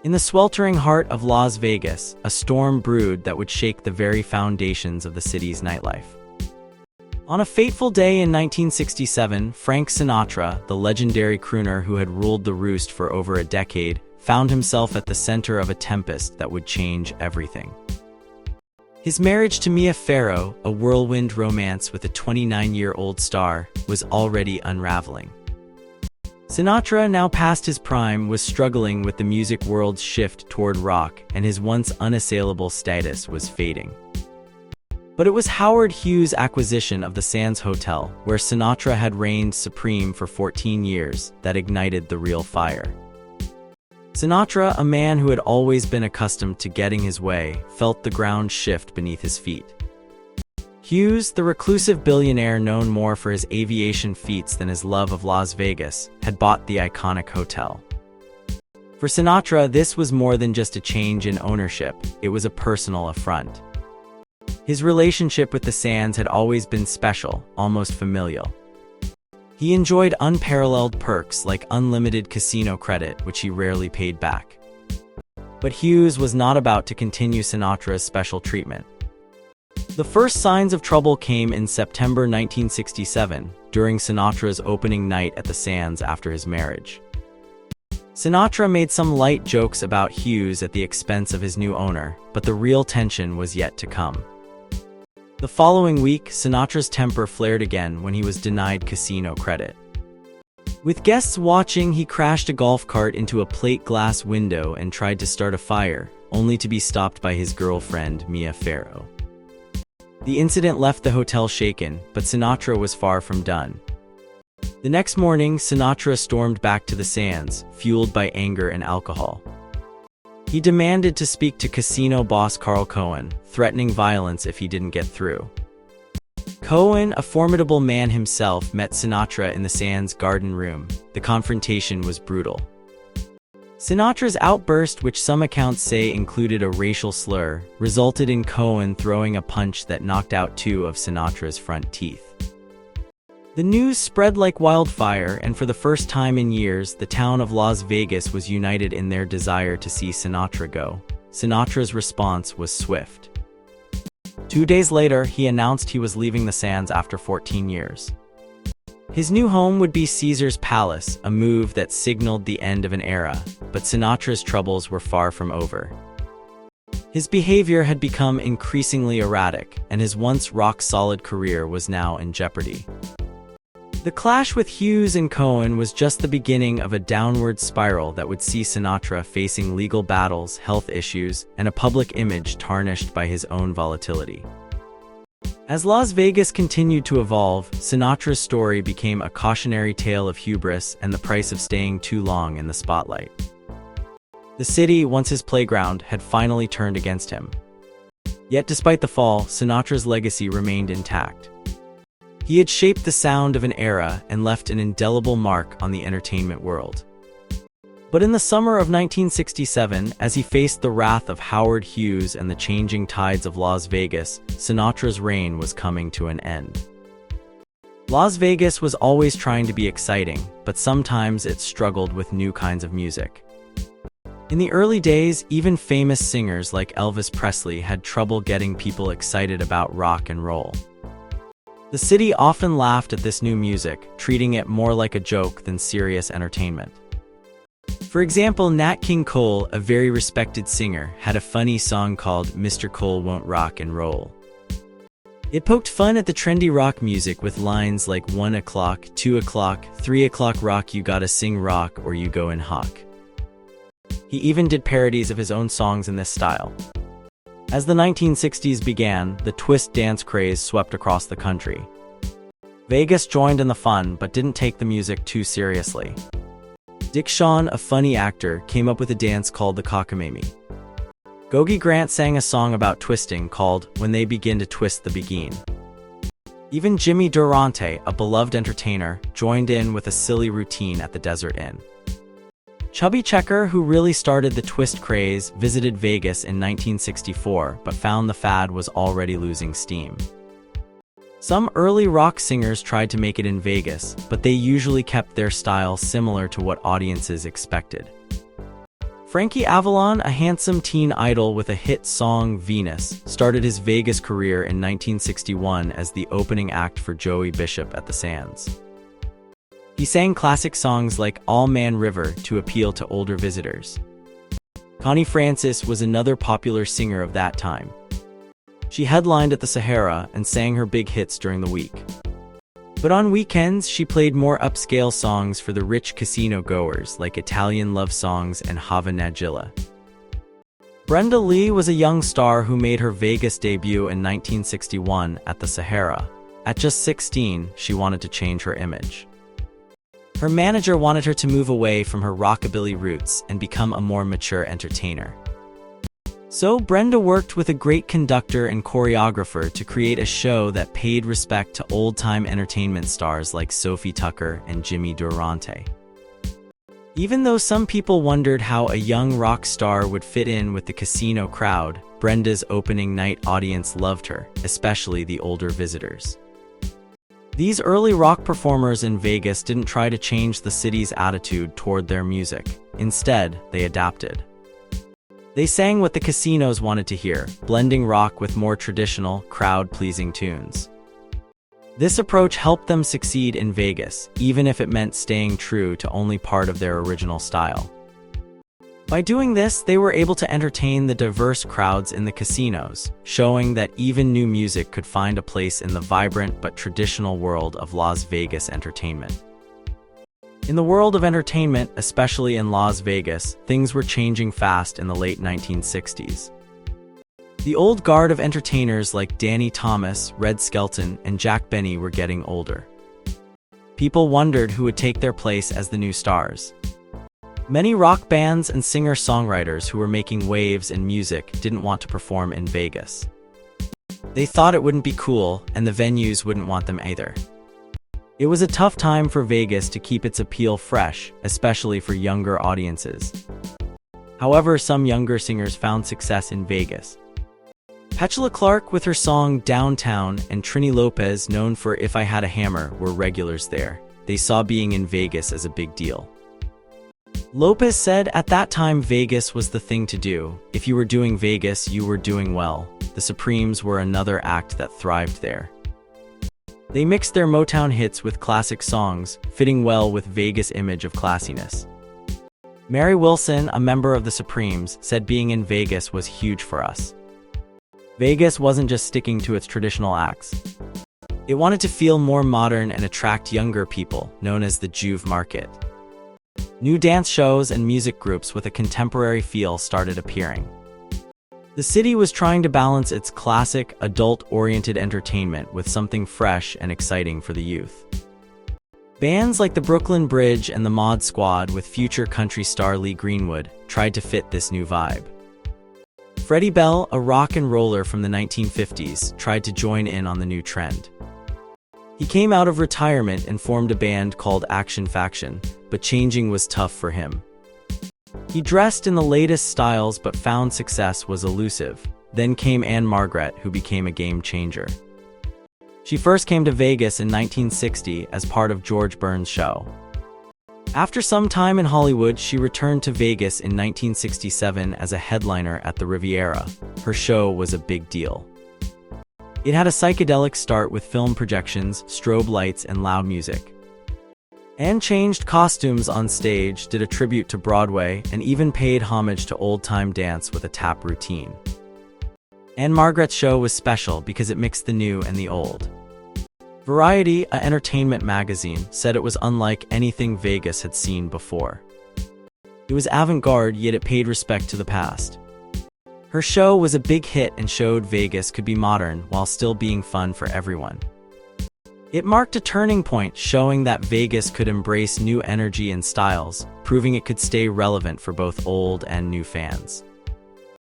In the sweltering heart of Las Vegas, a storm brewed that would shake the very foundations of the city's nightlife. On a fateful day in 1967, Frank Sinatra, the legendary crooner who had ruled the roost for over a decade, found himself at the center of a tempest that would change everything. His marriage to Mia Farrow, a whirlwind romance with a 29-year-old star, was already unraveling. Sinatra, now past his prime, was struggling with the music world's shift toward rock, and his once unassailable status was fading. But it was Howard Hughes' acquisition of the Sands Hotel, where Sinatra had reigned supreme for 14 years, that ignited the real fire. Sinatra, a man who had always been accustomed to getting his way, felt the ground shift beneath his feet. Hughes, the reclusive billionaire known more for his aviation feats than his love of Las Vegas, had bought the iconic hotel. For Sinatra, this was more than just a change in ownership, it was a personal affront. His relationship with the Sands had always been special, almost familial. He enjoyed unparalleled perks like unlimited casino credit, which he rarely paid back. But Hughes was not about to continue Sinatra's special treatment. The first signs of trouble came in September 1967, during Sinatra's opening night at the Sands after his marriage. Sinatra made some light jokes about Hughes at the expense of his new owner, but the real tension was yet to come. The following week, Sinatra's temper flared again when he was denied casino credit. With guests watching, he crashed a golf cart into a plate glass window and tried to start a fire, only to be stopped by his girlfriend, Mia Farrow. The incident left the hotel shaken, but Sinatra was far from done. The next morning, Sinatra stormed back to the Sands, fueled by anger and alcohol. He demanded to speak to casino boss Carl Cohen, threatening violence if he didn't get through. Cohen, a formidable man himself, met Sinatra in the Sands garden room. The confrontation was brutal. Sinatra's outburst, which some accounts say included a racial slur, resulted in Cohen throwing a punch that knocked out two of Sinatra's front teeth. The news spread like wildfire, and for the first time in years, the town of Las Vegas was united in their desire to see Sinatra go. Sinatra's response was swift. 2 days later, he announced he was leaving the Sands after 14 years. His new home would be Caesar's Palace, a move that signaled the end of an era, but Sinatra's troubles were far from over. His behavior had become increasingly erratic, and his once rock-solid career was now in jeopardy. The clash with Hughes and Cohen was just the beginning of a downward spiral that would see Sinatra facing legal battles, health issues, and a public image tarnished by his own volatility. As Las Vegas continued to evolve, Sinatra's story became a cautionary tale of hubris and the price of staying too long in the spotlight. The city, once his playground, had finally turned against him. Yet despite the fall, Sinatra's legacy remained intact. He had shaped the sound of an era and left an indelible mark on the entertainment world. But in the summer of 1967, as he faced the wrath of Howard Hughes and the changing tides of Las Vegas, Sinatra's reign was coming to an end. Las Vegas was always trying to be exciting, but sometimes it struggled with new kinds of music. In the early days, even famous singers like Elvis Presley had trouble getting people excited about rock and roll. The city often laughed at this new music, treating it more like a joke than serious entertainment. For example, Nat King Cole, a very respected singer, had a funny song called "Mr. Cole Won't Rock and Roll." It poked fun at the trendy rock music with lines like 1 o'clock, 2 o'clock, 3 o'clock rock, you gotta sing rock or you go in hawk. He even did parodies of his own songs in this style. As the 1960s began, the twist dance craze swept across the country. Vegas joined in the fun but didn't take the music too seriously. Dick Shawn, a funny actor, came up with a dance called the cockamamie. Gogi Grant sang a song about twisting called "When They Begin to Twist the Begin." Even Jimmy Durante, a beloved entertainer, joined in with a silly routine at the Desert Inn. Chubby Checker, who really started the twist craze, visited Vegas in 1964 but found the fad was already losing steam. Some early rock singers tried to make it in Vegas, but they usually kept their style similar to what audiences expected. Frankie Avalon, a handsome teen idol with a hit song Venus, started his Vegas career in 1961 as the opening act for Joey Bishop at the Sands. He sang classic songs like All Man River to appeal to older visitors. Connie Francis was another popular singer of that time. She headlined at the Sahara and sang her big hits during the week. But on weekends, she played more upscale songs for the rich casino goers like Italian love songs and Hava Nagila. Brenda Lee was a young star who made her Vegas debut in 1961 at the Sahara. At just 16, she wanted to change her image. Her manager wanted her to move away from her rockabilly roots and become a more mature entertainer. So Brenda worked with a great conductor and choreographer to create a show that paid respect to old-time entertainment stars like Sophie Tucker and Jimmy Durante. Even though some people wondered how a young rock star would fit in with the casino crowd, Brenda's opening night audience loved her, especially the older visitors. These early rock performers in Vegas didn't try to change the city's attitude toward their music. Instead, they adapted. They sang what the casinos wanted to hear, blending rock with more traditional, crowd-pleasing tunes. This approach helped them succeed in Vegas, even if it meant staying true to only part of their original style. By doing this, they were able to entertain the diverse crowds in the casinos, showing that even new music could find a place in the vibrant but traditional world of Las Vegas entertainment. In the world of entertainment, especially in Las Vegas, things were changing fast in the late 1960s. The old guard of entertainers like Danny Thomas, Red Skelton, and Jack Benny were getting older. People wondered who would take their place as the new stars. Many rock bands and singer-songwriters who were making waves in music didn't want to perform in Vegas. They thought it wouldn't be cool, and the venues wouldn't want them either. It was a tough time for Vegas to keep its appeal fresh, especially for younger audiences. However, some younger singers found success in Vegas. Petula Clark with her song Downtown and Trini Lopez, known for If I Had a Hammer, were regulars there. They saw being in Vegas as a big deal. Lopez said at that time Vegas was the thing to do. If you were doing Vegas, you were doing well. The Supremes were another act that thrived there. They mixed their Motown hits with classic songs, fitting well with Vegas' image of classiness. Mary Wilson, a member of the Supremes, said being in Vegas was huge for us. Vegas wasn't just sticking to its traditional acts. It wanted to feel more modern and attract younger people, known as the Juve market. New dance shows and music groups with a contemporary feel started appearing. The city was trying to balance its classic, adult-oriented entertainment with something fresh and exciting for the youth. Bands like the Brooklyn Bridge and the Mod Squad with future country star Lee Greenwood tried to fit this new vibe. Freddie Bell, a rock and roller from the 1950s, tried to join in on the new trend. He came out of retirement and formed a band called Action Faction, but changing was tough for him. He dressed in the latest styles but found success was elusive. Then came Anne Margaret, who became a game changer. She first came to Vegas in 1960 as part of George Burns' show. After some time in Hollywood, she returned to Vegas in 1967 as a headliner at the Riviera. Her show was a big deal. It had a psychedelic start with film projections, strobe lights, and loud music. Anne changed costumes on stage, did a tribute to Broadway, and even paid homage to old-time dance with a tap routine. Anne Margaret's show was special because it mixed the new and the old. Variety, an entertainment magazine, said it was unlike anything Vegas had seen before. It was avant-garde, yet it paid respect to the past. Her show was a big hit and showed Vegas could be modern while still being fun for everyone. It marked a turning point, showing that Vegas could embrace new energy and styles, proving it could stay relevant for both old and new fans.